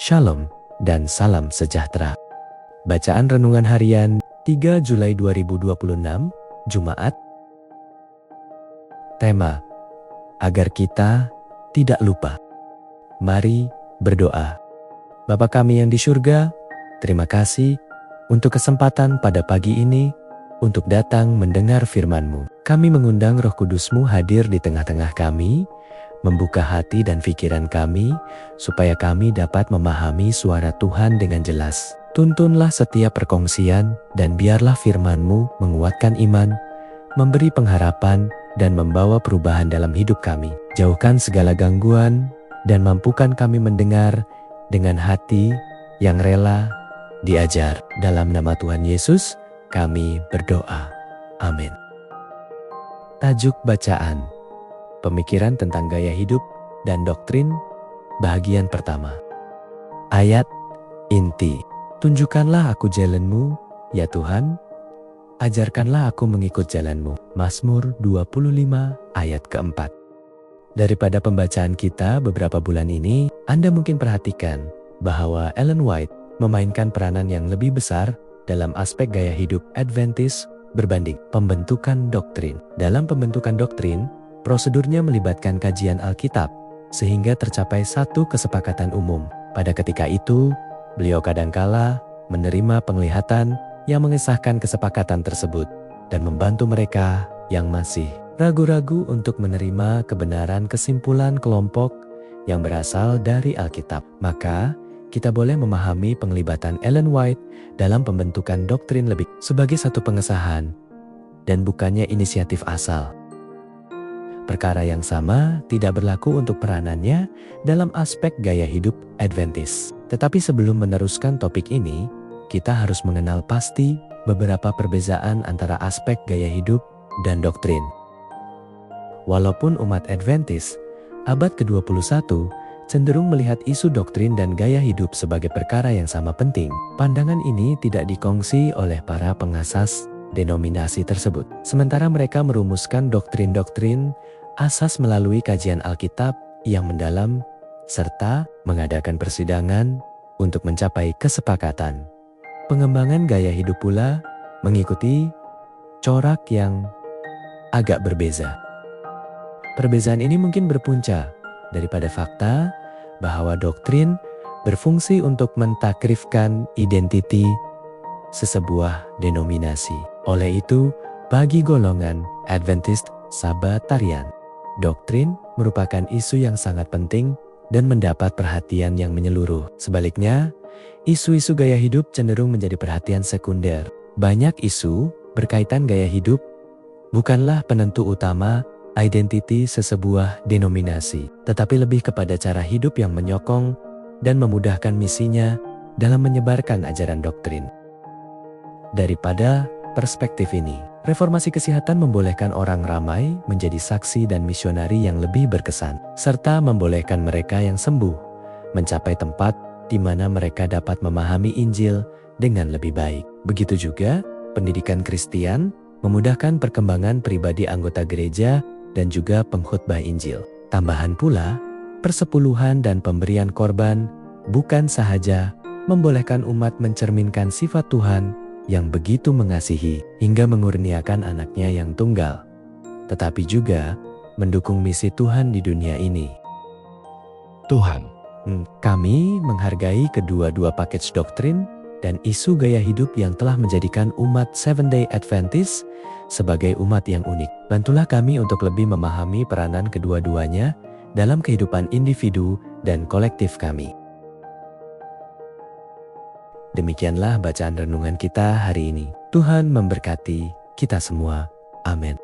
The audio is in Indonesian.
Shalom dan salam sejahtera. Bacaan Renungan Harian 3 Julai 2026, Jumat. Tema, agar kita tidak lupa. Mari berdoa. Bapa kami yang di surga, terima kasih untuk kesempatan pada pagi ini untuk datang mendengar firman-Mu. Kami mengundang Roh Kudus-Mu hadir di tengah-tengah kami, membuka hati dan pikiran kami, supaya kami dapat memahami suara Tuhan dengan jelas. Tuntunlah setiap perkongsian, dan biarlah firman-Mu menguatkan iman, memberi pengharapan, dan membawa perubahan dalam hidup kami. Jauhkan segala gangguan, dan mampukan kami mendengar dengan hati yang rela diajar. Dalam nama Tuhan Yesus, kami berdoa. Amin. Tajuk bacaan: Pemikiran tentang gaya hidup dan doktrin, bagian pertama. Ayat inti. Tunjukkanlah aku jalan-Mu, ya Tuhan, ajarkanlah aku mengikut jalan-Mu. Mazmur 25 ayat keempat. Daripada pembacaan kita beberapa bulan ini, Anda mungkin perhatikan bahwa Ellen White memainkan peranan yang lebih besar dalam aspek gaya hidup Adventist berbanding pembentukan doktrin. Dalam pembentukan doktrin, prosedurnya melibatkan kajian Alkitab, sehingga tercapai satu kesepakatan umum. Pada ketika itu, beliau kadangkala menerima penglihatan yang mengesahkan kesepakatan tersebut, dan membantu mereka yang masih ragu-ragu untuk menerima kebenaran kesimpulan kelompok yang berasal dari Alkitab. Maka, kita boleh memahami penglibatan Ellen White dalam pembentukan doktrin lebih sebagai satu pengesahan, dan bukannya inisiatif asal. Perkara yang sama tidak berlaku untuk peranannya dalam aspek gaya hidup Adventist. Tetapi sebelum meneruskan topik ini, kita harus mengenal pasti beberapa perbedaan antara aspek gaya hidup dan doktrin. Walaupun umat Adventist abad ke-21 cenderung melihat isu doktrin dan gaya hidup sebagai perkara yang sama penting, pandangan ini tidak dikongsi oleh para pengasas denominasi tersebut. Sementara mereka merumuskan doktrin-doktrin asas melalui kajian Alkitab yang mendalam, serta mengadakan persidangan untuk mencapai kesepakatan. Pengembangan gaya hidup pula mengikuti corak yang agak berbeza. Perbezaan ini mungkin berpunca daripada fakta bahwa doktrin berfungsi untuk mentakrifkan identiti sesebuah denominasi. Oleh itu, bagi golongan Adventist Sabbatarian, doktrin merupakan isu yang sangat penting dan mendapat perhatian yang menyeluruh. Sebaliknya, isu-isu gaya hidup cenderung menjadi perhatian sekunder. Banyak isu berkaitan gaya hidup bukanlah penentu utama identiti sesebuah denominasi, tetapi lebih kepada cara hidup yang menyokong dan memudahkan misinya dalam menyebarkan ajaran doktrin. Daripada perspektif ini, reformasi kesehatan membolehkan orang ramai menjadi saksi dan misionari yang lebih berkesan, serta membolehkan mereka yang sembuh mencapai tempat di mana mereka dapat memahami Injil dengan lebih baik. Begitu juga, pendidikan Kristen memudahkan perkembangan pribadi anggota gereja dan juga pengkhotbah Injil. Tambahan pula, persepuluhan dan pemberian korban bukan sahaja membolehkan umat mencerminkan sifat Tuhan yang begitu mengasihi hingga mengurniakan anaknya yang tunggal, tetapi juga mendukung misi Tuhan di dunia ini. Kami menghargai kedua-dua package doktrin dan isu gaya hidup yang telah menjadikan umat Seventh-day Adventist sebagai umat yang unik. Bantulah kami untuk lebih memahami peranan kedua-duanya dalam kehidupan individu dan kolektif kami. Demikianlah bacaan renungan kita hari ini. Tuhan memberkati kita semua. Amin.